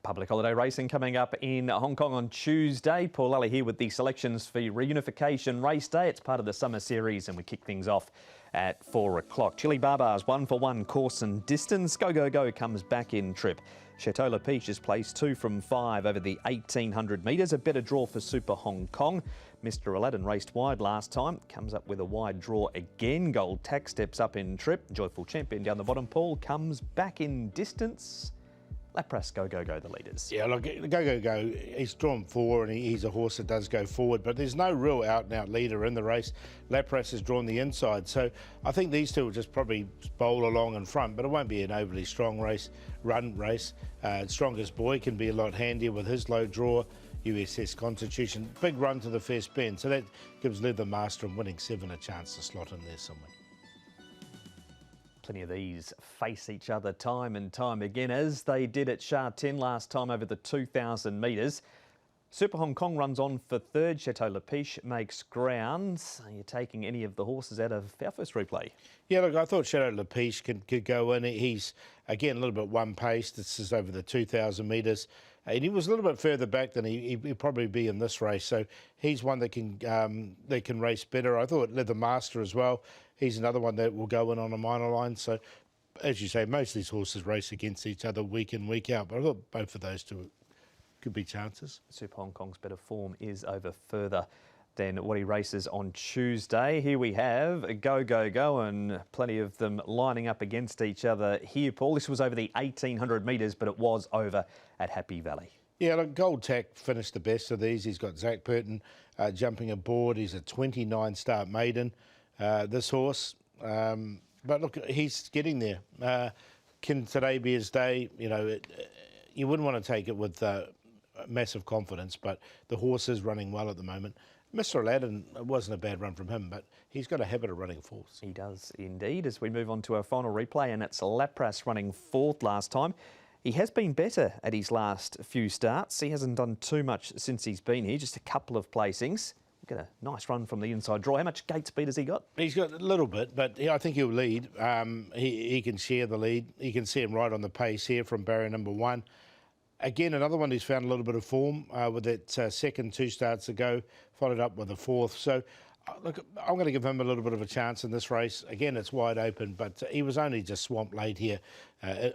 Public holiday racing coming up in Hong Kong on Tuesday. Paul Lally here with the selections for Reunification Race Day. It's part of the summer series and we kick things off at 4 o'clock. Chili Barbar's 1-for-1 course and distance. Go, go, go comes back in trip. Chateau Peach is placed 2 from 5 over the 1800 metres. A better draw for Super Hong Kong. Mr. Aladdin raced wide last time. Comes up with a wide draw again. Gold Tack steps up in trip. Joyful Champion down the bottom. Paul comes back in distance. Lapras, go, go, go, the leaders. Yeah, look, go, go, go. He's drawn 4 and he's a horse that does go forward, but there's no real out-and-out leader in the race. Lapras has drawn the inside, so I think these two will just probably bowl along in front, but it won't be an overly strong race. Strongest Boy can be a lot handier with his low draw. USS Constitution, big run to the first bend, so that gives Leather Master and Winning 7 a chance to slot in there somewhere. Plenty of these face each other time and time again, as they did at Sha Tin last time over the 2,000 metres. Super Hong Kong runs on for third. Chateau Peach makes ground. Are you taking any of the horses out of our first replay? Yeah, look, I thought Chateau Peach could go in. He's, again, a little bit one-paced. This is over the 2,000 metres. And he was a little bit further back than he'd probably be in this race. So he's one that can race better. I thought Leather Master as well. He's another one that will go in on a minor line. So, as you say, most of these horses race against each other week in, week out. But I thought both of those two could be chances. Super Hong Kong's better form is over further than what he races on Tuesday. Here we have Go, Go, Go, and plenty of them lining up against each other here, Paul. This was over the 1,800 metres, but it was over at Happy Valley. Yeah, look, Gold Tack finished the best of these. He's got Zach Purton jumping aboard. He's a 29-start maiden, this horse. But look, he's getting there. Can today be his day? You know, you wouldn't want to take it with massive confidence, but the horse is running well at the moment. Mr. Aladdin, it wasn't a bad run from him, but he's got a habit of running fourths. He does indeed. As we move on to our final replay, and it's Lapras running fourth last time. He has been better at his last few starts. He hasn't done too much since he's been here, just a couple of placings. We've got a nice run from the inside draw. How much gate speed has he got? He's got a little bit, but I think he'll lead. He can share the lead. You can see him right on the pace here from barrier number 1. Again, another one who's found a little bit of form with that second 2 starts ago, followed up with a 4th. So, look, I'm going to give him a little bit of a chance in this race. Again, it's wide open, but he was only just swamped late here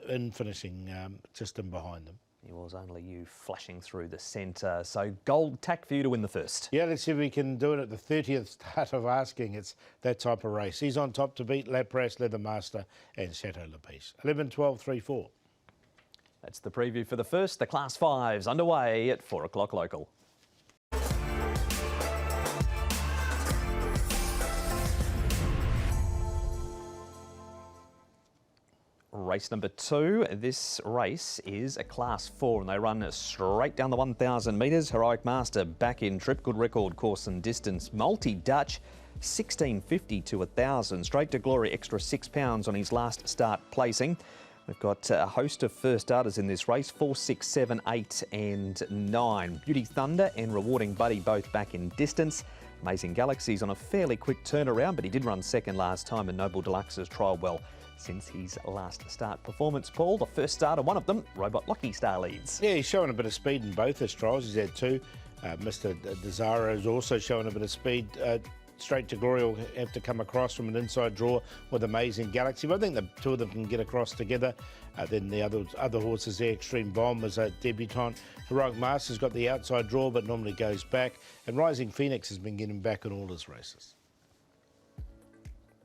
in finishing just in behind them. He was only you flashing through the centre. So, Gold Tack for you to win the first. Yeah, let's see if we can do it at the 30th start of asking. It's that type of race. He's on top to beat Lapras, Leather Master and Chateau Peach. 11, 12, 3, 4. That's the preview for the first. The Class 5's underway at 4 o'clock local. Race number 2. This race is a Class 4 and they run straight down the 1,000 metres. Heroic Master back in trip. Good record course and distance. Multi-Dutch 1650 to 1,000. Straight to Glory, extra £6 on his last start placing. We've got a host of first starters in this race, 4, 6, 7, 8 and 9. Beauty Thunder and Rewarding Buddy both back in distance. Amazing Galaxy's on a fairly quick turnaround, but he did run second last time, and Noble Deluxe has trialled well since his last start performance. Paul, the first starter, one of them, Robot Lucky Star leads. Yeah, he's showing a bit of speed in both his trials. He's had 2. Mr. Desire is also showing a bit of speed. Straight to Glory will have to come across from an inside draw with Amazing Galaxy. But I think the 2 of them can get across together. Then the other horses there, Extreme Bomb is a debutant. Heroic Master's got the outside draw but normally goes back. And Rising Phoenix has been getting back in all his races.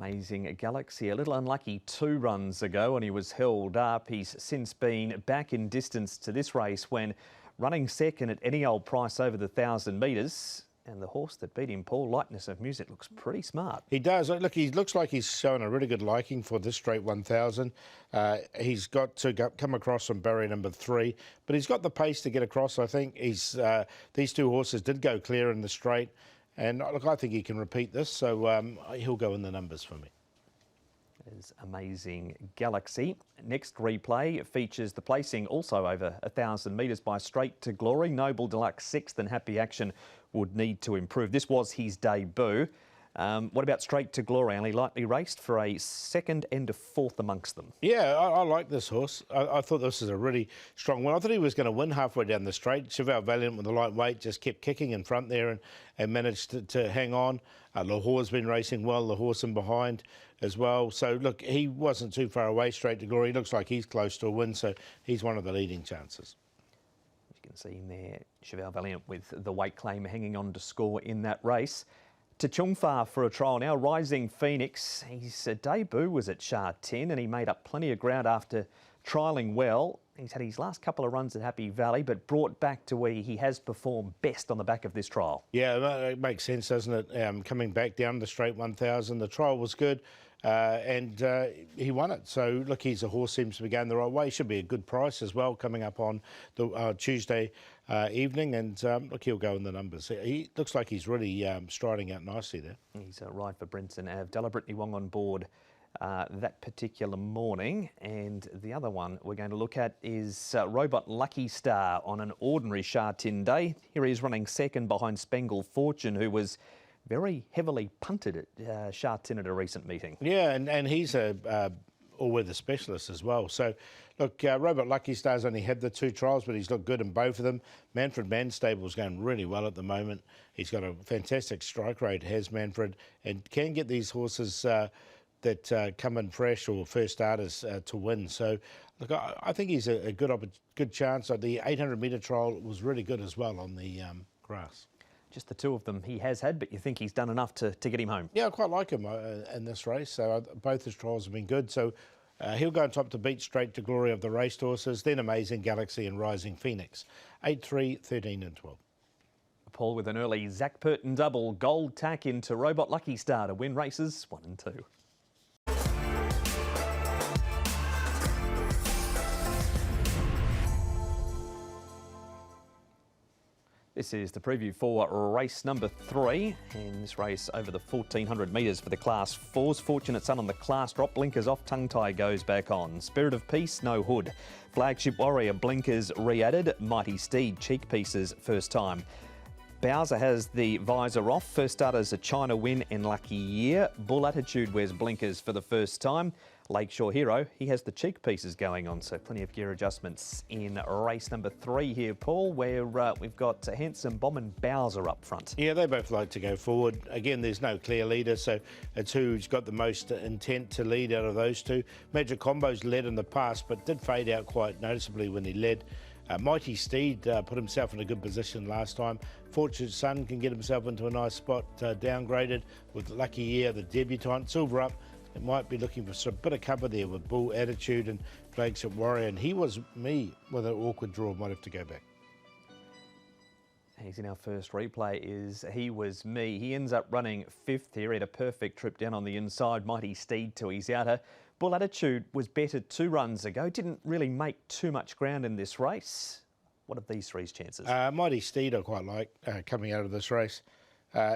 Amazing Galaxy, a little unlucky 2 runs ago and he was held up. He's since been back in distance to this race when running second at any old price over the 1,000 metres. And the horse that beat him, Paul, Lightness of Music, looks pretty smart. He does. Look, he looks like he's showing a really good liking for this straight 1,000. He's got to come across from barrier number 3, but he's got the pace to get across, I think. These 2 horses did go clear in the straight. And look, I think he can repeat this, so he'll go in the numbers for me. There's Amazing Galaxy. Next replay features the placing also over 1,000 metres by Straight to Glory. Noble Deluxe 6th and Happy Action would need to improve. This was his debut. What about Straight to Glory? Only lightly raced for a second and a fourth amongst them. Yeah, I like this horse. I thought this was a really strong one. I thought he was going to win halfway down the straight. Cheval Valiant with the lightweight just kept kicking in front there and managed to hang on. Lahore's been racing well, the horse in behind as well. So, look, he wasn't too far away, Straight to Glory. He looks like he's close to a win, so he's one of the leading chances. You can see in there, Cheval Valiant with the weight claim hanging on to score in that race. To Chungfa for a trial now, Rising Phoenix. His debut was at Sha Tin and he made up plenty of ground after trialling well. He's had his last couple of runs at Happy Valley, but brought back to where he has performed best on the back of this trial. Yeah, it makes sense, doesn't it? Coming back down the straight 1,000, the trial was good. And he won it. So, look, he's a horse, seems to be going the right way. Should be a good price as well coming up on the Tuesday evening. And, look, he'll go in the numbers. He looks like he's really striding out nicely there. He's a ride for Brinson Avdella. Brittany Wong on board that particular morning. And the other one we're going to look at is Robot Lucky Star on an ordinary Sha Tin day. Here he is running second behind Spangled Fortune, who was very heavily punted at Sha Tin at a recent meeting. Yeah, and he's a all-weather specialist as well. So, look, Robot Lucky Star's only had the two trials, but he's looked good in both of them. Manfred Manstable's going really well at the moment. He's got a fantastic strike rate, has Manfred, and can get these horses that come in fresh or first starters to win. So, look, I think he's a good chance. The 800-metre trial was really good as well on the grass. Just the two of them he has had, but you think he's done enough to get him home? Yeah, I quite like him in this race. So both his trials have been good. So he'll go on top to beat Straight to Glory of the racehorses, then Amazing Galaxy and Rising Phoenix. 8, 3, 13 and 12. Paul with an early Zach Purton double, gold tack into Robot Lucky Star to win races 1 and 2. This is the preview for race number 3, and this race over the 1,400 metres for the Class 4s. Fortunate Son on the class drop, blinkers off, tongue tie goes back on. Spirit of Peace, no hood. Flagship Warrior, blinkers re-added. Mighty Steed, cheek pieces, first time. Bowser has the visor off. First starters a China Win and Lucky Year. Bull Attitude wears blinkers for the first time. Lakeshore Hero, he has the cheek pieces going on, so plenty of gear adjustments in race number 3 here, Paul, where we've got Handsome Bomb and Bowser up front. Yeah, they both like to go forward. Again, there's no clear leader, so it's who's got the most intent to lead out of those two. Magic Combo's led in the past, but did fade out quite noticeably when he led. Mighty Steed put himself in a good position last time. Fortunate Son can get himself into a nice spot, downgraded with Lucky Year, the debutant. Silver Up, it might be looking for a bit of cover there with Bull Attitude and Flagship Warrior. And he was me with an awkward draw, might have to go back. He's in our first replay, is He Was Me. He ends up running 5th here. He had a perfect trip down on the inside. Mighty Steed to his outer. Bull Attitude was better 2 runs ago. Didn't really make too much ground in this race. What are these three's chances? Mighty Steed I quite like coming out of this race.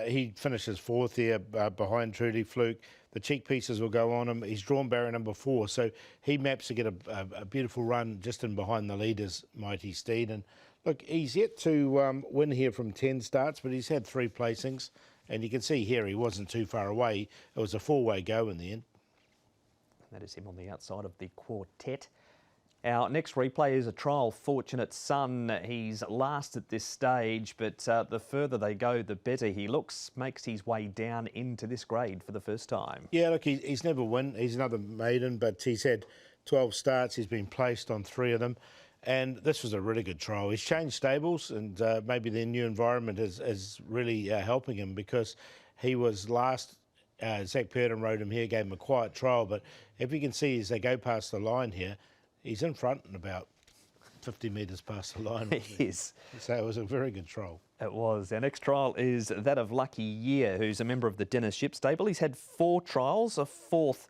He finishes 4th here behind Trudy Fluke. The cheek pieces will go on him. He's drawn barrier number 4, so he maps to get a beautiful run just in behind the leaders, Mighty Steed. And look, he's yet to win here from 10 starts, but he's had 3 placings. And you can see here he wasn't too far away. It was a 4-way go in the end. That is him on the outside of the quartet. Our next replay is a trial, Fortunate Son. He's last at this stage, but the further they go, the better he looks. Makes his way down into this grade for the first time. Yeah, look, he's never won. He's another maiden, but he's had 12 starts. He's been placed on 3 of them. And this was a really good trial. He's changed stables, and maybe their new environment is really helping him, because he was last. Zach Purton rode him here, gave him a quiet trial, but if you can see as they go past the line here, he's in front and about 50 metres past the line. He is. So it was a very good trial. It was. Our next trial is that of Lucky Year, who's a member of the Dennis Ship Stable. He's had 4 trials, a 4th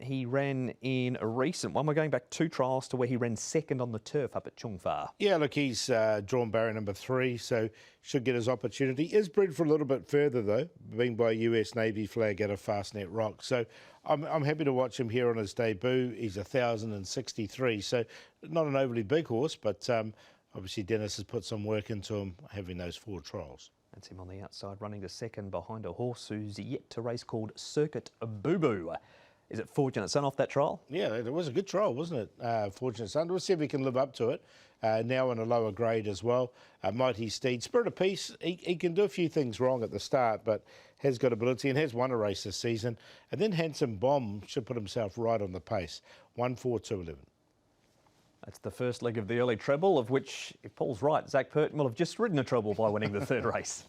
he ran in a recent one. We're going back 2 trials to where he ran 2nd on the turf up at Chungfa. Yeah, look, he's drawn barrier number 3, so should get his opportunity. Is bred for a little bit further, though, being by US Navy flag at a Fastnet Rock. So I'm happy to watch him here on his debut. He's 1,063, so not an overly big horse, but obviously Dennis has put some work into him having those 4 trials. That's him on the outside, running to second behind a horse who's yet to race called Circuit Boo Boo. Is it Fortunate Son off that trial? Yeah, it was a good trial, wasn't it? Fortunate Son. We'll see if he can live up to it. Now in a lower grade as well. Mighty Steed. Spirit of Peace, he can do a few things wrong at the start, but has got ability and has won a race this season. And then Handsome Bomb should put himself right on the pace. 1-4-2-11. That's the first leg of the early treble, of which, if Paul's right, Zach Purton will have just ridden a treble by winning the third race.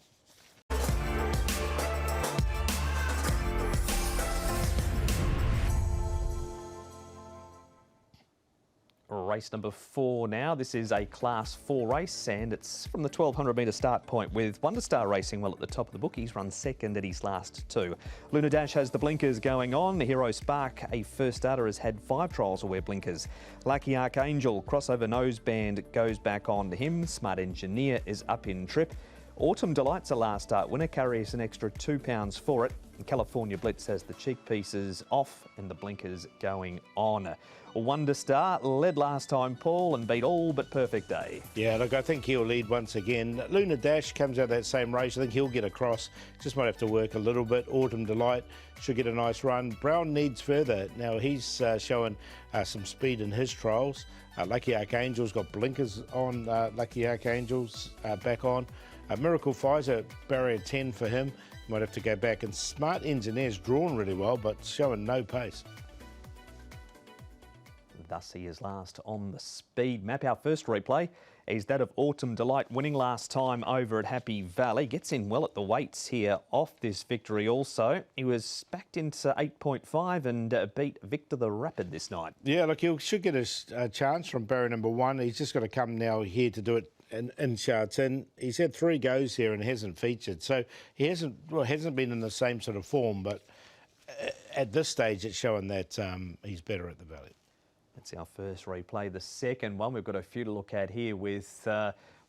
Race number 4 now. This is a Class 4 race, and it's from the 1200 metre start point with Wonder Star racing well at the top of the book. He's run second at his last 2. Luna Dash has the blinkers going on. Hero Spark, a first starter, has had 5 trials to wear blinkers. Lucky Archangel, crossover noseband, goes back on to him. Smart Engineer is up in trip. Autumn Delight's a last start winner, carries an extra £2 for it. And California Blitz has the cheek pieces off and the blinkers going on. Wonder Star led last time, Paul, and beat all but Perfect Day. Yeah, look, I think he'll lead once again. Luna Dash comes out of that same race. I think he'll get across. Just might have to work a little bit. Autumn Delight should get a nice run. Brown needs further. Now, he's showing some speed in his trials. Lucky Archangel's got blinkers on. Lucky Archangel's back on. Miracle Pfizer, barrier 10 for him. Might have to go back. And Smart Engineer's drawn really well, but showing no pace. Thus he is last on the speed map. Our first replay is that of Autumn Delight, winning last time over at Happy Valley. Gets in well at the weights here off this victory also. He was backed into 8.5 and beat Victor the Rapid this night. Yeah, look, he should get a chance from barrier number 1. He's just got to come now here to do it in Sha Tin. He's had 3 goes here and hasn't featured. So he hasn't been in the same sort of form, but at this stage it's showing that he's better at the Valley. That's our first replay. The second one, we've got a few to look at here with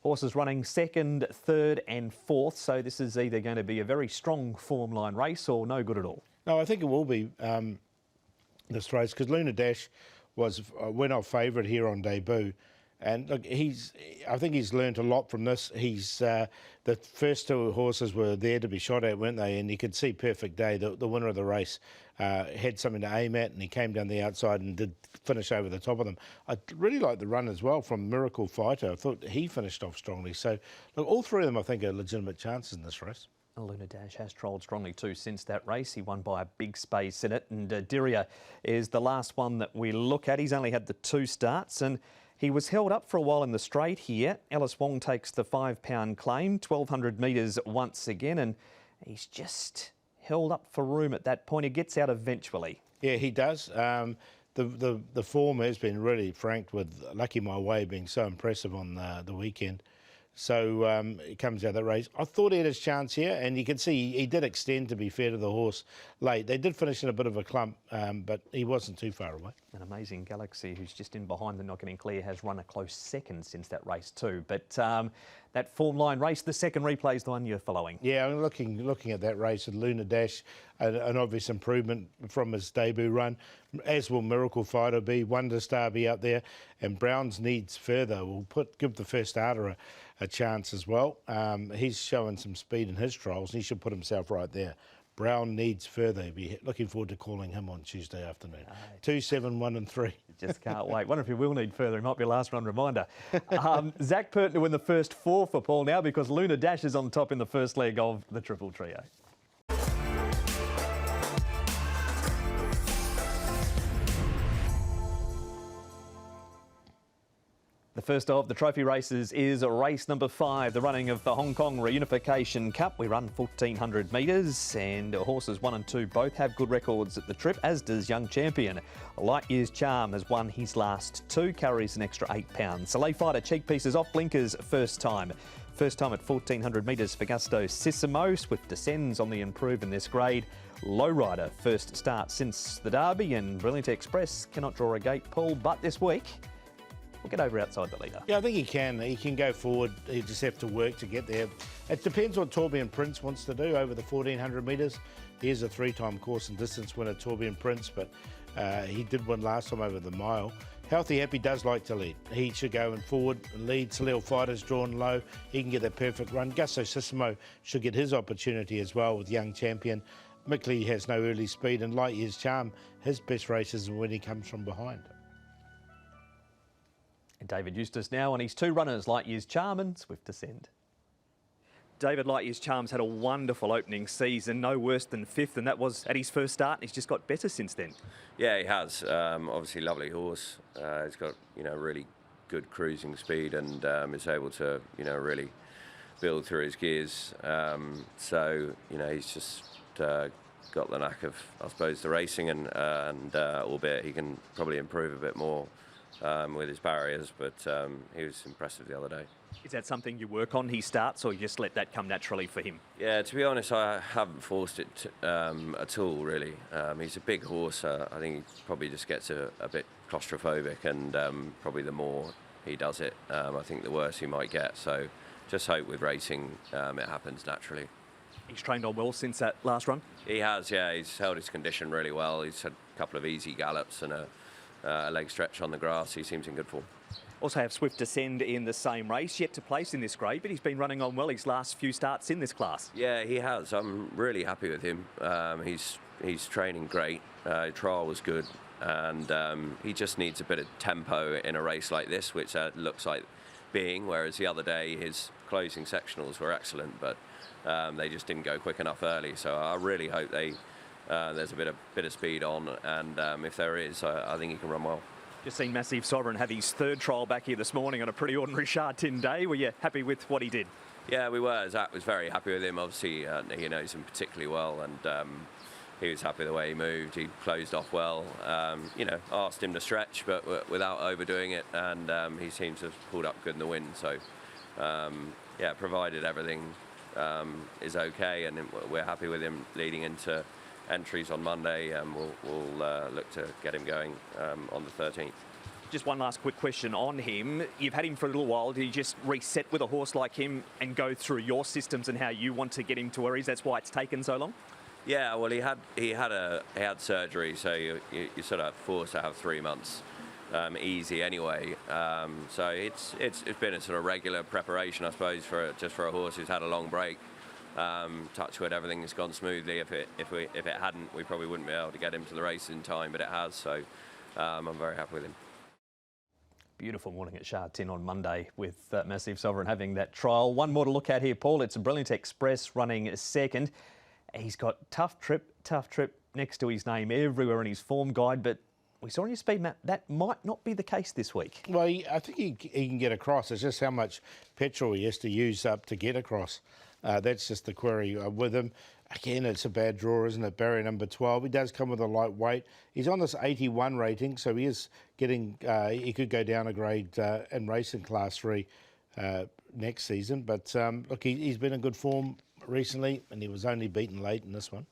horses running second, third and fourth. So this is either going to be a very strong form line race or no good at all. No, I think it will be this race because Luna Dash went off favourite here on debut. And look, I think he's learnt a lot from this. The first 2 horses were there to be shot at, weren't they? And you could see Perfect Day, the winner of the race, had something to aim at, and he came down the outside and did finish over the top of them. I really like the run as well from Miracle Fighter. I thought he finished off strongly. So, look, all 3 of them, I think, are legitimate chances in this race. Luna Dash has trolled strongly too since that race. He won by a big space in it. And Dirria is the last one that we look at. He's only had the 2 starts, and he was held up for a while in the straight here. Ellis Wong takes the £5 claim, 1200 metres once again, and he's just held up for room at that point. He gets out eventually. Yeah, he does. The form has been really franked with Lucky My Way being so impressive on the weekend. So he comes out of the race. I thought he had his chance here, and you can see he did extend, to be fair to the horse, late. They did finish in a bit of a clump, but he wasn't too far away. An Amazing Galaxy, who's just in behind the Not Getting Clear, has run a close second since that race too. But that form line race, the second replay is the one you're following. Yeah, I'm looking at that race with Luna Dash, an obvious improvement from his debut run, as will Miracle Fighter be, Wonder Star be up there, and Browns needs further. We'll give the first starter a chance as well. He's showing some speed in his trials, and he should put himself right there. Brown needs further. Be looking forward to calling him on Tuesday afternoon. 2, 7, 1 and 3. Just can't wait. Wonder if he will need further. He might be a last run reminder. Zach Purton to win the first 4 for Paul now because Luna Dash is on top in the first leg of the Triple Trio. The first of the trophy races is race number 5, the running of the Hong Kong Reunification Cup. We run 1400 metres and horses 1 and 2 both have good records at the trip, as does Young Champion. Light Years Charm has won his last 2, carries an extra £8. Soleil Fighter cheek pieces off blinkers first time. First time at 1400 metres for Gusto Sissimo. Swift descends on the improve in this grade. Lowrider first start since the Derby, and Brilliant Express cannot draw a gate, Paul, but this week we'll get over outside the leader. Yeah, I think he can. He can go forward. He just have to work to get there. It depends what Tourbillon Prince wants to do over the 1400 metres. He is a 3-time course and distance winner, Tourbillon Prince, but he did win last time over the mile. Healthy Happy does like to lead. He should go in forward and lead. Salil Fighter's drawn low. He can get that perfect run. Gusto Sissimo should get his opportunity as well with Young Champion. Mickley has no early speed, and Light Years Charm, his best races when he comes from behind. And David Eustace now on his two runners, Light Years Charm and Swift Ascend. David, Light Years Charm's had a wonderful opening season, no worse than fifth, and that was at his first start, and he's just got better since then. Yeah, he has. Obviously, lovely horse. He's got, really good cruising speed and is able to, really build through his gears. So, he's just got the knack of, I suppose, the racing, and albeit he can probably improve a bit more with his barriers, but he was impressive the other day. Is that something you work on, he starts, or you just let that come naturally for him? Yeah, to be honest, I haven't forced it at all, really. He's a big horse. I think he probably just gets a bit claustrophobic, and probably the more he does it, I think the worse he might get. So just hope with racing it happens naturally. He's trained on well since that last run? He has, yeah. He's held his condition really well. He's had a couple of easy gallops and a leg stretch on the grass. He seems in good form. Also have Swift Ascend in the same race, yet to place in this grade, but he's been running on well his last few starts in this class. Yeah, he has. I'm really happy with him. He's training great. Trial was good, and he just needs a bit of tempo in a race like this, which looks like being, whereas the other day his closing sectionals were excellent, but they just didn't go quick enough early. So I really hope there's a bit of speed on, and if there is, I think he can run well. Just seen Massive Sovereign have his third trial back here this morning on a pretty ordinary Sha Tin day. Were you happy with what he did? Yeah, we were. Zach was very happy with him. Obviously, he knows him particularly well, and he was happy the way he moved. He closed off well. Asked him to stretch, but without overdoing it, and he seems to have pulled up good in the wind. So, provided everything is okay, and we're happy with him leading into entries on Monday, and we'll look to get him going on the 13th. Just one last quick question on him. You've had him for a little while. Do you just reset with a horse like him and go through your systems and how you want to get him to where he is? That's why it's taken so long? Yeah, well, he had surgery, so you sort of forced to have 3 months easy anyway. So it's been a sort of regular preparation, I suppose, for a horse who's had a long break. Touch wood, everything has gone smoothly. If it hadn't, we probably wouldn't be able to get him to the race in time, but it has. So I'm very happy with him. Beautiful morning at Sha Tin on Monday with Massive Sovereign having that trial. One more to look at here, Paul. It's a Brilliant Express running second. He's got tough trip next to his name everywhere in his form guide, but we saw on your speed map that might not be the case this week. Well, I think he can get across. It's just how much petrol he has to use up to get across. That's just the query with him. Again, it's a bad draw, isn't it? Barrier number 12. He does come with a light weight. He's on this 81 rating, so he is getting, he could go down a grade and race in Class 3 next season. But look, he's been in good form recently, and he was only beaten late in this one.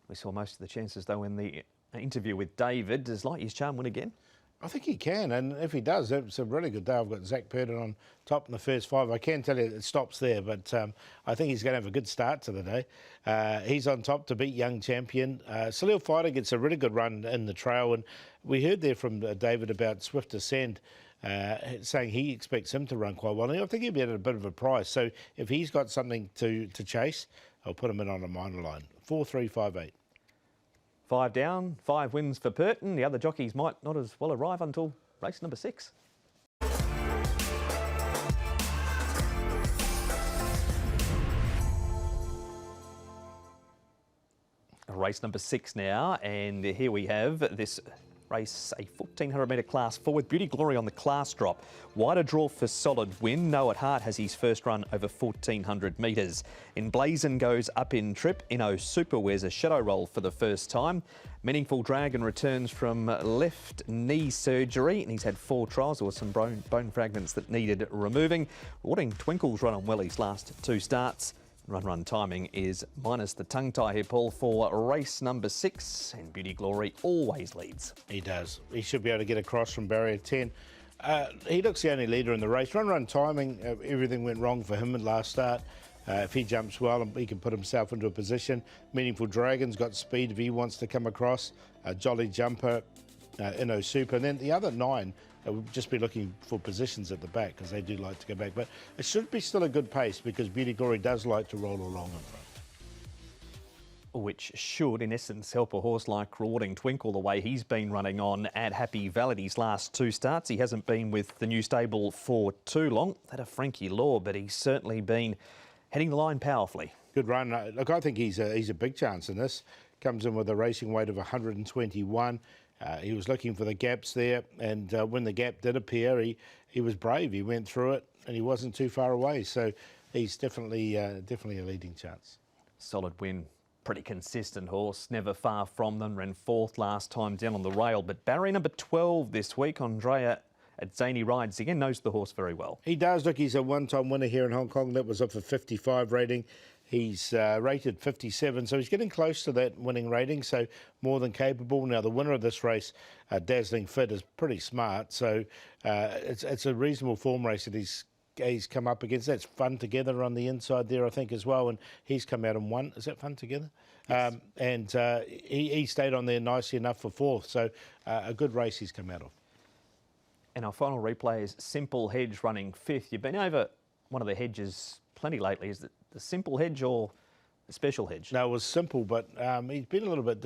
We saw most of the chances, though, in the interview with David. Does Light Years Charm win again? I think he can, and if he does, it's a really good day. I've got Zach Purdon on top in the first 5. I can tell you it stops there, but I think he's going to have a good start to the day. He's on top to beat Young Champion. Salil Fighter gets a really good run in the trail, and we heard there from David about Swift Ascend, saying he expects him to run quite well. And I think he'll be at a bit of a price. So if he's got something to chase, I'll put him in on a minor line. 4-3-5-8. 5 down, 5 wins for Purton. The other jockeys might not as well arrive until race number 6. Race number 6 now, and here we have this race, a 1400 metre class 4 with Beauty Glory on the class drop. Wider draw for solid win. Noah Hart has his first run over 1400 metres. Emblazon goes up in trip. Inno Super wears a shadow roll for the first time. Meaningful Dragon returns from left knee surgery, and he's had 4 trials. There were some bone fragments that needed removing. Rewarding Twinkle's run on well his last 2 starts. Run timing is minus the tongue tie here, Paul, for race number 6, and Beauty Glory always leads. He does. He should be able to get across from barrier 10. He looks the only leader in the race. Run timing, everything went wrong for him at last start. If he jumps well, he can put himself into a position. Meaningful Dragon's got speed if he wants to come across. Jolly Jumper Inno Super. And then the other 9 will just be looking for positions at the back because they do like to go back. But it should be still a good pace because Beauty Glory does like to roll along in front. Which should, in essence, help a horse like Rewarding Twinkle the way he's been running on at Happy Valley these last 2 starts. He hasn't been with the new stable for too long. That a Frankie Law, but he's certainly been heading the line powerfully. Good run. Look, I think he's a big chance in this. Comes in with a racing weight of 121. He was looking for the gaps there, and when the gap did appear, he was brave. He went through it, and he wasn't too far away. So he's definitely a leading chance. Solid win. Pretty consistent horse, never far from them. Ran 4th last time down on the rail, but barrier number 12 this week. Andrea at Zany rides again, knows the horse very well. He does. Look, he's a one-time winner here in Hong Kong. That was off a 55 rating. He's rated 57, so he's getting close to that winning rating, so more than capable. Now, the winner of this race, Dazzling Fit, is pretty smart, so it's a reasonable form race that he's come up against. That's Fun Together on the inside there, I think, as well, and he's come out and won. Is that Fun Together? Yes. And he stayed on there nicely enough for 4th, so a good race he's come out of. And our final replay is Simple Hedge running 5th. You've been over one of the hedges plenty lately. Is it the Simple Hedge or the Special Hedge? No, it was Simple, but he's been a little bit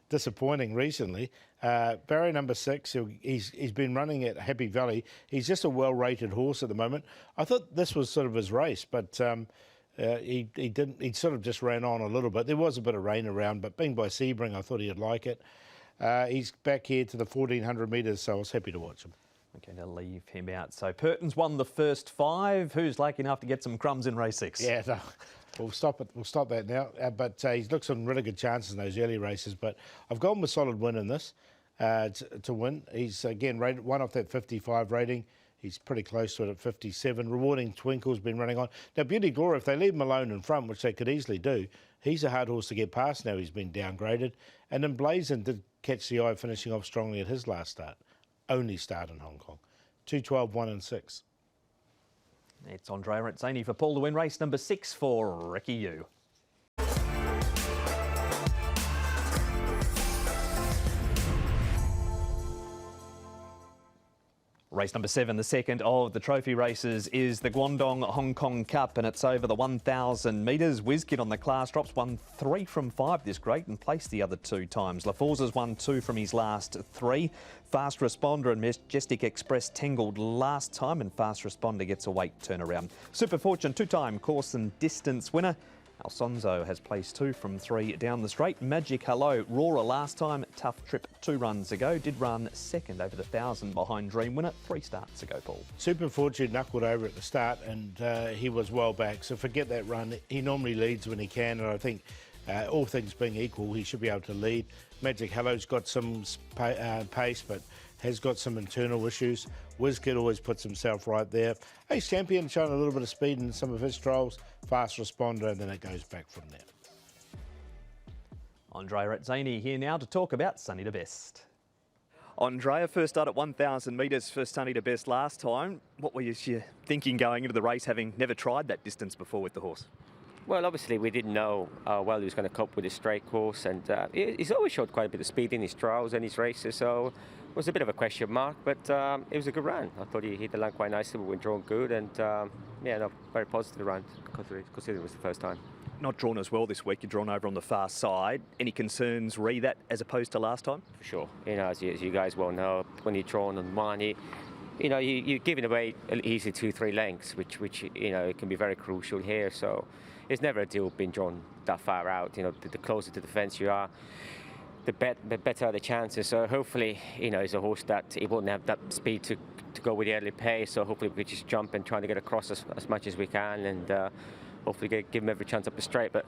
disappointing recently. Barrier number 6, he's been running at Happy Valley. He's just a well-rated horse at the moment. I thought this was sort of his race, but he didn't. He sort of just ran on a little bit. There was a bit of rain around, but being by Sebring, I thought he'd like it. He's back here to the 1,400 metres, so I was happy to watch him. Okay, to leave him out. So Purton's won the first 5. Who's lucky enough to get some crumbs in race 6? Yeah, no, we'll stop it. We'll stop that now. But he looks on really good chances in those early races. But I've gone with solid win in this to win. He's again rated 1 off that 55 rating. He's pretty close to it at 57. Rewarding Twinkle's been running on. Now, Beauty Glory, if they leave him alone in front, which they could easily do, he's a hard horse to get past now. He's been downgraded. And then Blazon did catch the eye, finishing off strongly at his last start. Only start in Hong Kong. 2-12, 1 and 6. It's Andrea at Zany for Paul to win race number 6 for Ricky Yu. Race number 7, the second of the trophy races, is the Guangdong Hong Kong Cup, and it's over the 1,000 metres. WizKid on the class drops, won 3 from 5 this great and placed the other 2 times. LaForza's won 2 from his last 3. Fast Responder and Majestic Express tangled last time, and Fast Responder gets a weight turnaround. Super Fortune 2-time course and distance winner. Alfonso has placed 2 from 3 down the straight. Magic Hello, Rora last time, tough trip 2 runs ago. Did run second over the 1,000 behind Dream Winner 3 starts ago, Paul. Super Fortune knuckled over at the start, and he was well back, so forget that run. He normally leads when he can, and I think all things being equal, he should be able to lead. Magic Hello's got some pace, but has got some internal issues. WizKid always puts himself right there. Ace Champion showing a little bit of speed in some of his trials. Fast Responder, and then it goes back from there. Andrea at Zany here now to talk about Sunny to Best. Andrea, first start at 1,000 metres for Sunny to Best last time. What were you thinking going into the race, having never tried that distance before with the horse? Well, obviously we didn't know how well he was going to cope with his straight course, and he's always showed quite a bit of speed in his trials and his races, so it was a bit of a question mark, but it was a good run. I thought he hit the line quite nicely, we went drawn good, and yeah, no, very positive run, considering it was the first time. Not drawn as well this week, you're drawn over on the far side. Any concerns re that as opposed to last time? For sure, you know, as you guys well know, when you're drawn on one, you're giving away easy 2-3 lengths, which you know, it can be very crucial here, so it's never a deal being drawn that far out. You know, the closer to the fence you are, the better are the chances. So hopefully, you know, it's a horse that he won't have that speed to go with the early pace. So hopefully we can just jump and try to get across as much as we can, and hopefully give him every chance up the straight. But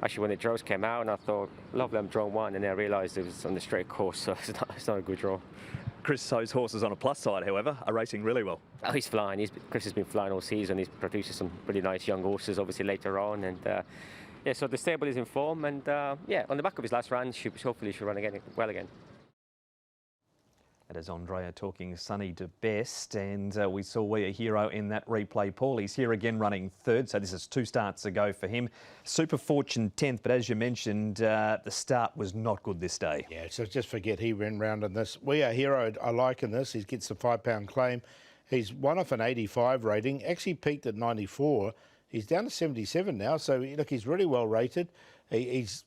actually, when the draws came out, and I thought, lovely, I'm drawn one, and then I realised it was on the straight course, so it's not a good draw. Chris So's horses on a plus side, however, are racing really well. Oh, he's flying. Chris has been flying all season. He's produced some really nice young horses, obviously, later on. And yeah, so the stable is in form. And yeah, on the back of his last run, hopefully he should run again, well again. That is Andrea talking Sunny to best, and we saw We Are Hero in that replay. Paul, he's here again running third, so this is 2 starts ago for him. Super Fortune 10th, but as you mentioned, the start was not good this day. Yeah, so just forget he ran round in this. We Are Hero, I like in this. He gets the £5 claim. He's won off an 85 rating, actually peaked at 94. He's down to 77 now, so look, he's really well rated. He's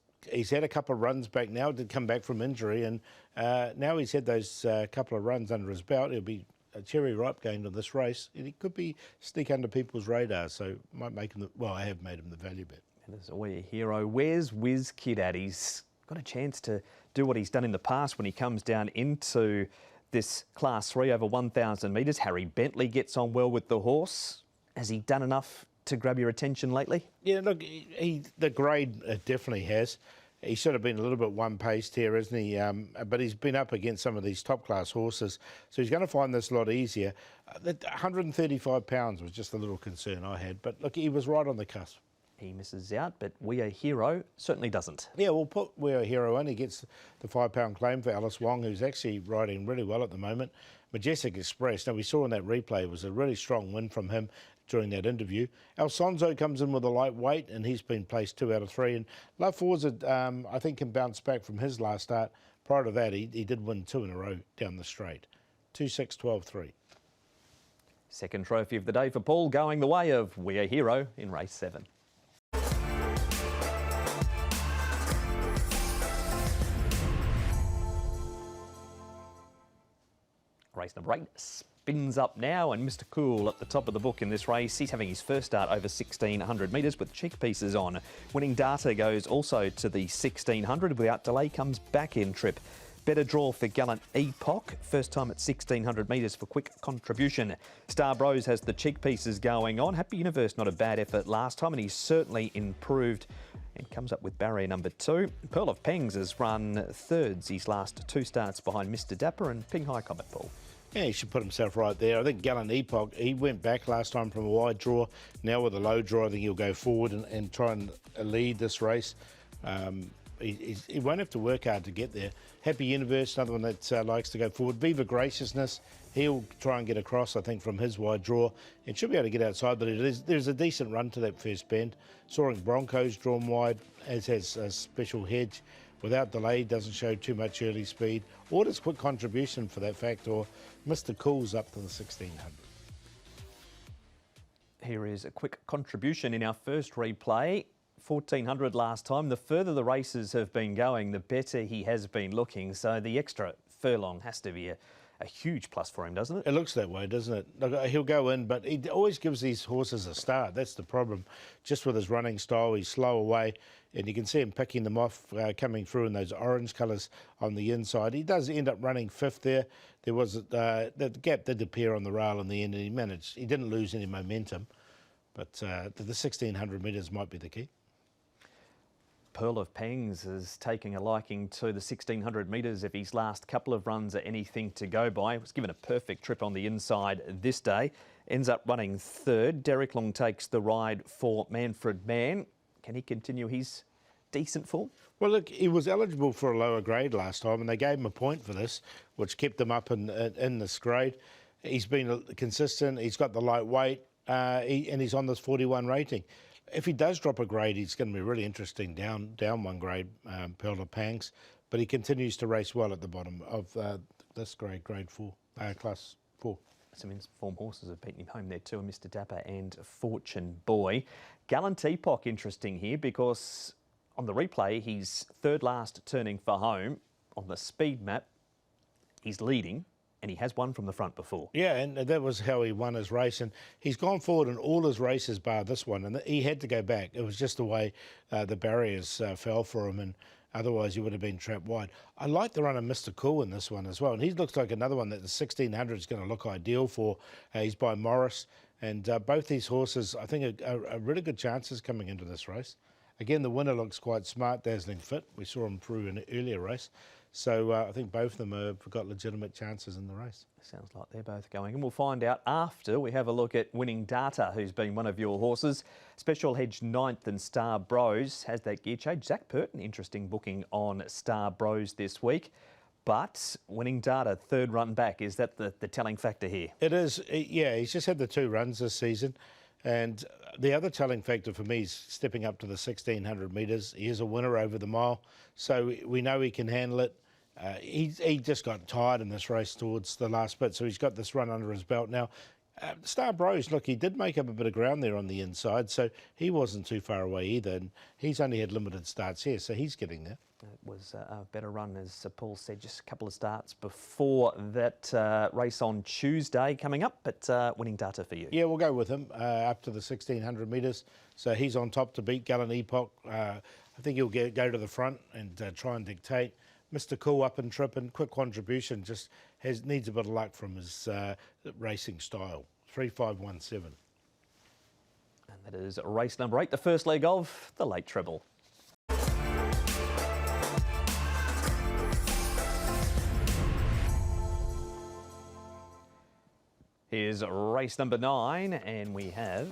had a couple of runs back now, did come back from injury, and now he's had those couple of runs under his belt. He'll be a cherry ripe going to this race, and he could be sneak under people's radar, so might make him, I have made him the value bet. And as We Are Hero, where's Whiz Kid at? He's got a chance to do what he's done in the past when he comes down into this Class 3 over 1,000 metres. Harry Bentley gets on well with the horse. Has he done enough to grab your attention lately? Yeah, look, the grade definitely has. He should have been a little bit one-paced here, isn't he? But he's been up against some of these top-class horses, so he's going to find this a lot easier. That £135 was just a little concern I had, but look, he was right on the cusp. He misses out, but We Are Hero certainly doesn't. Yeah, we'll put We Are Hero in. He gets the £5 claim for Alice Wong, who's actually riding really well at the moment. Majestic Express, now we saw in that replay, it was a really strong win from him during that interview. Alfonso comes in with a lightweight, and he's been placed 2 out of 3. And Love Forza, I think, can bounce back from his last start. Prior to that, he did win 2 in a row down the straight. 2-6, 12-3. Second trophy of the day for Paul, going the way of We Are Hero in race 7. Race number 8 spins up now, and Mr Cool at the top of the book in this race. He's having his first start over 1,600 metres with cheek pieces on. Winning Data goes also to the 1,600 without delay, comes back in trip. Better draw for Gallant Epoch, first time at 1,600 metres for quick contribution. Star Bros has the cheek pieces going on. Happy Universe, not a bad effort last time, and he's certainly improved and comes up with barrier number 2. Pearl of Pengs has run thirds his last 2 starts behind Mr Dapper and Ping High Comet Paul. Yeah, he should put himself right there. I think Gallant Epoch, he went back last time from a wide draw. Now with a low draw, I think he'll go forward and try and lead this race. He won't have to work hard to get there. Happy Universe, another one that likes to go forward. Viva Graciousness, he'll try and get across, I think, from his wide draw. And should be able to get outside, but there's a decent run to that first bend. Soaring Broncos drawn wide, as has a Special Hedge. Without delay, doesn't show too much early speed. Orders quick contribution for that fact, or Mr Cool's up to the 1,600. Here is a quick contribution in our first replay. 1,400 last time. The further the races have been going, the better he has been looking. So the extra furlong has to be a huge plus for him, doesn't it? It looks that way, doesn't it? Look, he'll go in, but he always gives these horses a start. That's the problem. Just with his running style, he's slow away, and you can see him picking them off, coming through in those orange colours on the inside. He does end up running 5th there. There was the gap did appear on the rail in the end, and he didn't lose any momentum. But the 1,600 metres might be the key. Pearl of Pengs is taking a liking to the 1,600 metres if his last couple of runs are anything to go by. He was given a perfect trip on the inside this day. Ends up running 3rd. Derek Long takes the ride for Manfred Mann. Can he continue his decent form? Well, look, he was eligible for a lower grade last time, and they gave him a point for this, which kept him up in this grade. He's been consistent. He's got the light weight, and he's on this 41 rating. If he does drop a grade, he's going to be really interesting down 1 grade, Pearl of Pangs. But he continues to race well at the bottom of this grade, grade 4, class 4. Some informed horses have beaten him home there too, Mr Dapper and Fortune Boy. Gallant Epoch interesting here because on the replay, he's 3rd last turning for home. On the speed map, he's leading. And he has won from the front before. Yeah, and that was how he won his race. And he's gone forward in all his races bar this one. And he had to go back. It was just the way the barriers fell for him. And otherwise, he would have been trapped wide. I like the run of Mr Cool in this one as well. And he looks like another one that the 1,600 is going to look ideal for. He's by Morris. And both these horses, I think, are really good chances coming into this race. Again, the winner looks quite smart, dazzling fit. We saw him through an earlier race. So I think both of them have got legitimate chances in the race. Sounds like they're both going. And we'll find out after we have a look at Winning Data, who's been one of your horses. Special Hedge 9th and Star Bros has that gear change. Zach Purton, interesting booking on Star Bros this week. but winning data, third run back, is that the telling factor here? It is, yeah, he's just had the 2 runs this season. And the other telling factor for me is stepping up to the 1,600 metres. He is a winner over the mile, so we know he can handle it. He just got tired in this race towards the last bit, so he's got this run under his belt now. Star Bros, look, he did make up a bit of ground there on the inside, so he wasn't too far away either, and he's only had limited starts here, so he's getting there. It was a better run, as Paul said, just a couple of starts before that race on Tuesday coming up, but winning data for you. Yeah, we'll go with him up to the 1,600 metres, so he's on top to beat Gallen Epoch. I think he'll go to the front and try and dictate. Mr. Cool up and trip and quick contribution, just needs a bit of luck from his racing style. 3-5-1-7. And that is race number 8, the first leg of the late treble. Here's race number 9, and we have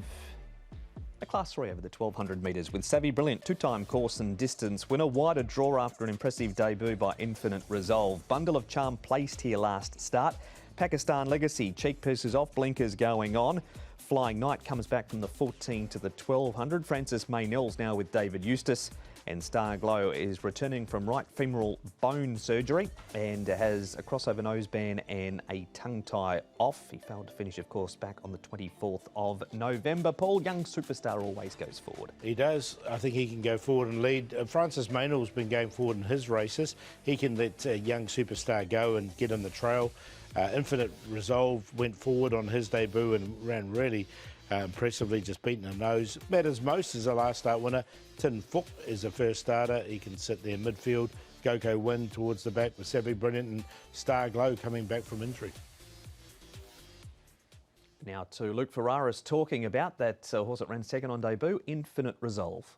a Class 3 over the 1,200 metres with Savvy Brilliant, 2-time course and distance winner. Wider draw after an impressive debut by Infinite Resolve. Bundle of Charm placed here last start. Pakistan Legacy, cheek purses off, blinkers going on. Flying Knight comes back from the 14 to the 1,200. Francis Maynell's now with David Eustace. And Star Glow is returning from right femoral bone surgery and has a crossover noseband and a tongue tie off. He failed to finish, of course, back on the 24th of November. Paul, young superstar always goes forward. He does. I think he can go forward and lead. Francis Maynell's been going forward in his races. He can let young superstar go and get in the trail. Infinite Resolve went forward on his debut and ran really impressively, just beating a nose. Matters most is a last start winner. Tin Fook is a first starter. He can sit there midfield. Goko Win towards the back with Savvy Brilliant and Star Glow coming back from injury. Now to Luke Ferraris talking about that horse that ran second on debut, Infinite Resolve.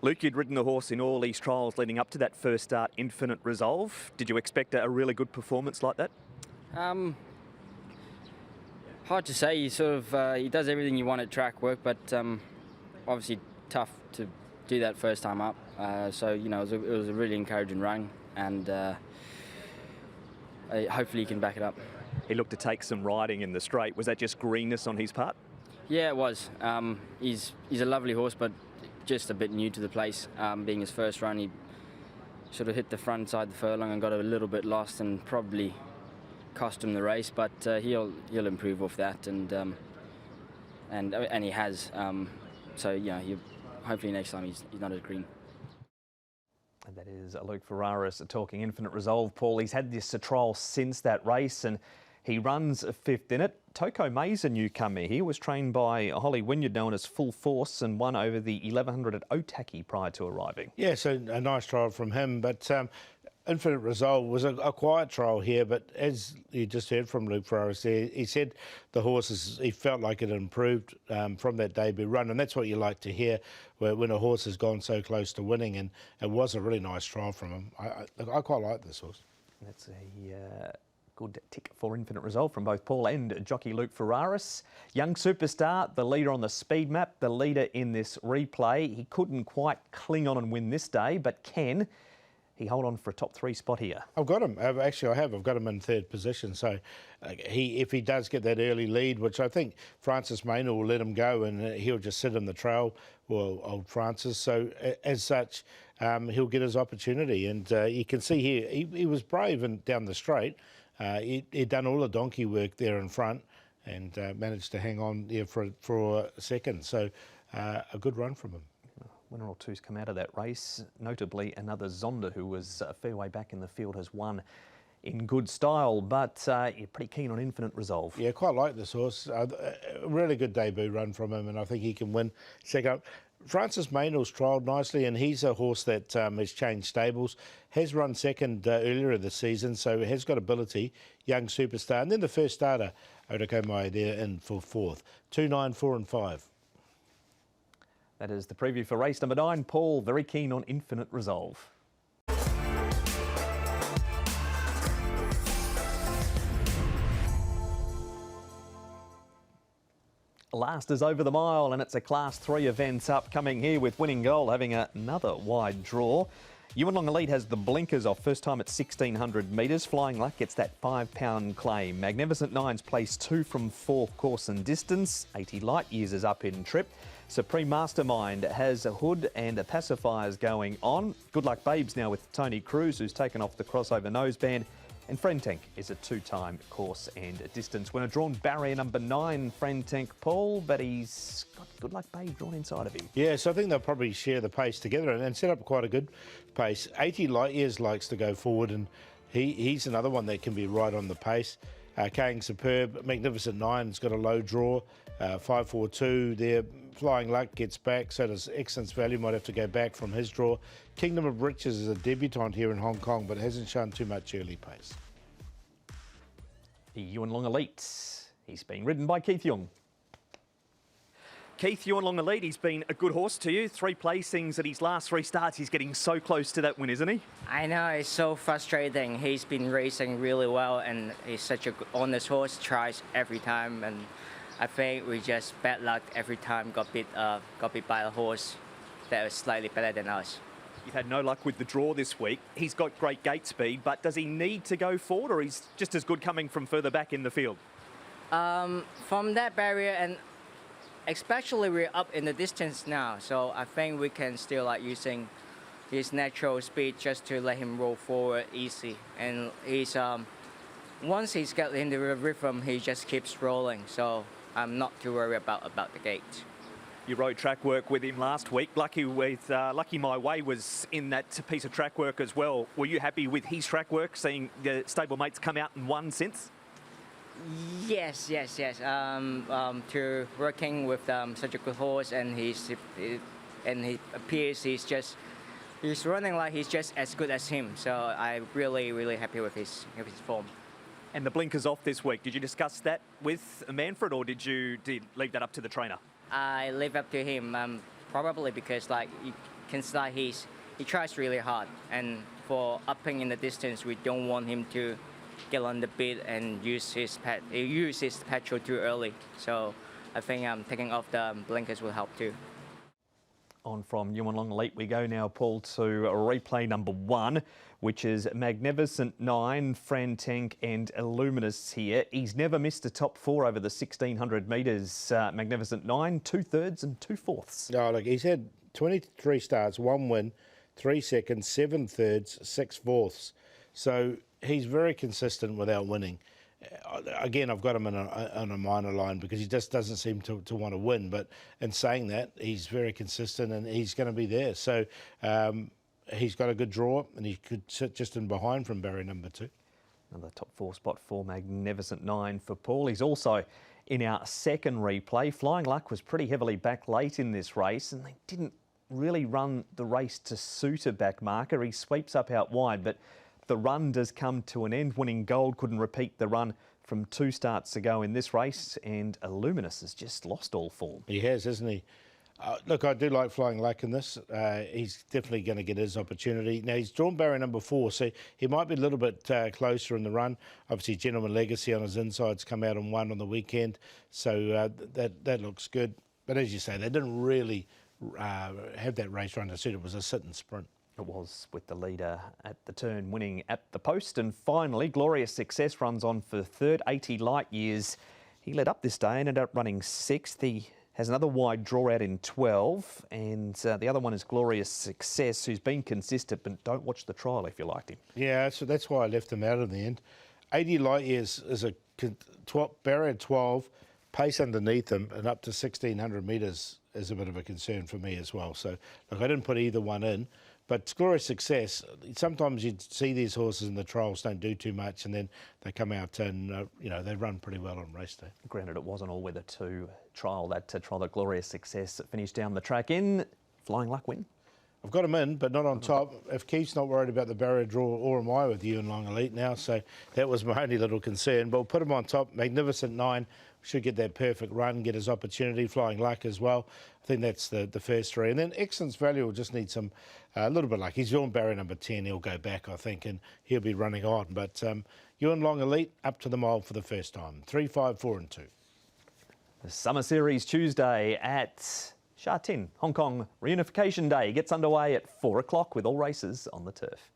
Luke, you'd ridden the horse in all these trials leading up to that first start, Infinite Resolve. Did you expect a really good performance like that? Hard to say. He sort of he does everything you want at track work, but obviously tough to do that first time up. So you know, it was a really encouraging run, and hopefully he can back it up. He looked to take some riding in the straight. Was that just greenness on his part? Yeah, it was. He's a lovely horse, but just a bit new to the place. Being his first run, he sort of hit the front side of the furlong and got a little bit lost and probably cost him the race, but he'll improve off that, and he has. So yeah, hopefully next time he's not as green. And that is Luke Ferraris talking Infinite Resolve. Paul, he's had this trial since that race and he runs 5th in it. Toko May's a newcomer. He was trained by Holly Wynyard, known as Full Force, and won over the 1,100 at Otaki prior to arriving. Yeah, so a nice trial from him, but Infinite Resolve was a quiet trial here, but as you just heard from Luke Ferraris there, he said the horses, he felt like it improved from that debut run, and that's what you like to hear when a horse has gone so close to winning, and it was a really nice trial from him. I quite like this horse. That's a good tick for Infinite Resolve from both Paul and jockey Luke Ferraris. Young superstar, the leader on the speed map, the leader in this replay. He couldn't quite cling on and win this day, but can he hold on for a top 3 spot here? I've got him. Actually, I've got him in 3rd position. So if he does get that early lead, which I think Francis Maynell will let him go and he'll just sit in the trail, well, old Francis. So as such, he'll get his opportunity. And you can see here, he was brave and down the straight. He'd done all the donkey work there in front and managed to hang on there for a second. So a good run from him. Winner or two's come out of that race. Notably, another Zonda, who was a fair way back in the field, has won in good style, but you're pretty keen on Infinite Resolve. Yeah, quite like this horse. A really good debut run from him, and I think he can win second. Francis Maynell's trialled nicely, and he's a horse that has changed stables, has run second earlier this season, so has got ability, young superstar. And then the first starter, Otako Mai, there in for 4th. 2, 9, 4 and 5. That is the preview for race number 9. Paul, very keen on Infinite Resolve. Last is over the mile, and it's a Class 3 event upcoming here with Winning Goal having another wide draw. Yuan Long Elite has the blinkers off, first time at 1,600 metres. Flying Luck gets that £5 claim. Magnificent Nine's placed 2 from 4 course and distance. 80 light years is up in trip. Supreme Mastermind has a hood and a pacifiers going on. Good Luck Babes now with Tony Cruz, who's taken off the crossover noseband. And Friend Tank is a 2-time course and distance winner. Drawn barrier number 9, Friend Tank Paul, but he's got Good Luck Babe drawn inside of him. Yeah, so I think they'll probably share the pace together and set up quite a good pace. 80 light years likes to go forward, and he's another one that can be right on the pace. Kang Superb, Magnificent Nine's got a low draw, 542 there. Flying Luck gets back, so does Excellence Value, might have to go back from his draw. Kingdom of Riches is a debutant here in Hong Kong, but hasn't shown too much early pace. The Yuan Long Elite, he's being ridden by Keith Young. Keith, Yuan Long Elite, he's been a good horse to you. 3 placings at his last 3 starts. He's getting so close to that win, isn't he? I know, it's so frustrating. He's been racing really well, and he's such a honest horse, tries every time, and I think we just bad luck every time, got beat by a horse that was slightly better than us. You've had no luck with the draw this week. He's got great gate speed, but does he need to go forward, or he's just as good coming from further back in the field? From that barrier, and especially we're up in the distance now, so I think we can still using his natural speed just to let him roll forward easy. And he's once he's got into the rhythm, he just keeps rolling. So I'm not too worried about the gate. You rode track work with him last week. Lucky My Way was in that piece of track work as well. Were you happy with his track work, seeing the stablemate come out and won since? Yes. To working with such a good horse, and he appears he's running like he's just as good as him. So I'm really happy with his form. And the blinkers off this week. Did you discuss that with Manfred, or did you leave that up to the trainer? I leave up to him, probably because you can see he tries really hard, and for upping in the distance, we don't want him to get on the beat and use his petrol too early. So I think taking off the blinkers will help too. On from Yuan Long Elite we go now, Paul, to replay number 1, which is Magnificent Nine, Friend Tank and Illuminous here. He's never missed a top 4 over the 1,600 metres. Magnificent Nine, 2/3 and 2/4. No, look, he's had 23 starts, 1 win, 3 seconds, 7 thirds, 6 fourths. So he's very consistent without winning. Again, I've got him on a minor line because he just doesn't seem to want to win. But in saying that, he's very consistent and he's going to be there. So he's got a good draw, and he could sit just in behind from barrier number 2. Another top 4 spot for Magnificent Nine for Paul. He's also in our second replay. Flying Luck was pretty heavily back late in this race, and they didn't really run the race to suit a back marker. He sweeps up out wide, but the run does come to an end. Winning Gold couldn't repeat the run from 2 starts ago in this race, and Illuminous has just lost all form. He has, hasn't he? Look, I do like Flying Luck in this. He's definitely going to get his opportunity. Now, he's drawn barrier number 4, so he might be a little bit closer in the run. Obviously, Gentleman Legacy on his insides come out and won on the weekend, so that looks good. But as you say, they didn't really have that race run to suit. It was a sit and sprint. It was, with the leader at the turn winning at the post. And finally, Glorious Success runs on for 3rd, 80 light years. He led up this day, ended up running 6th. He has another wide draw out in 12. And the other one is Glorious Success, who's been consistent, but don't watch the trial if you liked him. Yeah, so that's why I left him out in the end. 80 light years is a barrier 12, pace underneath him, and up to 1,600 metres is a bit of a concern for me as well. So, look, I didn't put either one in. But Glorious Success, sometimes you see these horses in the trials don't do too much, and then they come out and, they run pretty well on race day. Granted, it was an all-weather 2 trial, that Glorious Success finished down the track in. Flying Luck win. I've got him in, but not on top. If Keith's not worried about the barrier draw, or am I with Yuan Long Elite now? So that was my only little concern. But we'll put him on top. Magnificent Nine should get that perfect run, get his opportunity. Flying Luck as well. I think that's the first 3. And then Excellence Value will just need a little bit luck. He's drawn barrier number 10. He'll go back, I think, and he'll be running on. But Yuan Long Elite up to the mile for the first time. 3, 5, 4 and 2. The Summer Series Tuesday at Sha Tin, Hong Kong Reunification Day gets underway at 4 o'clock with all races on the turf.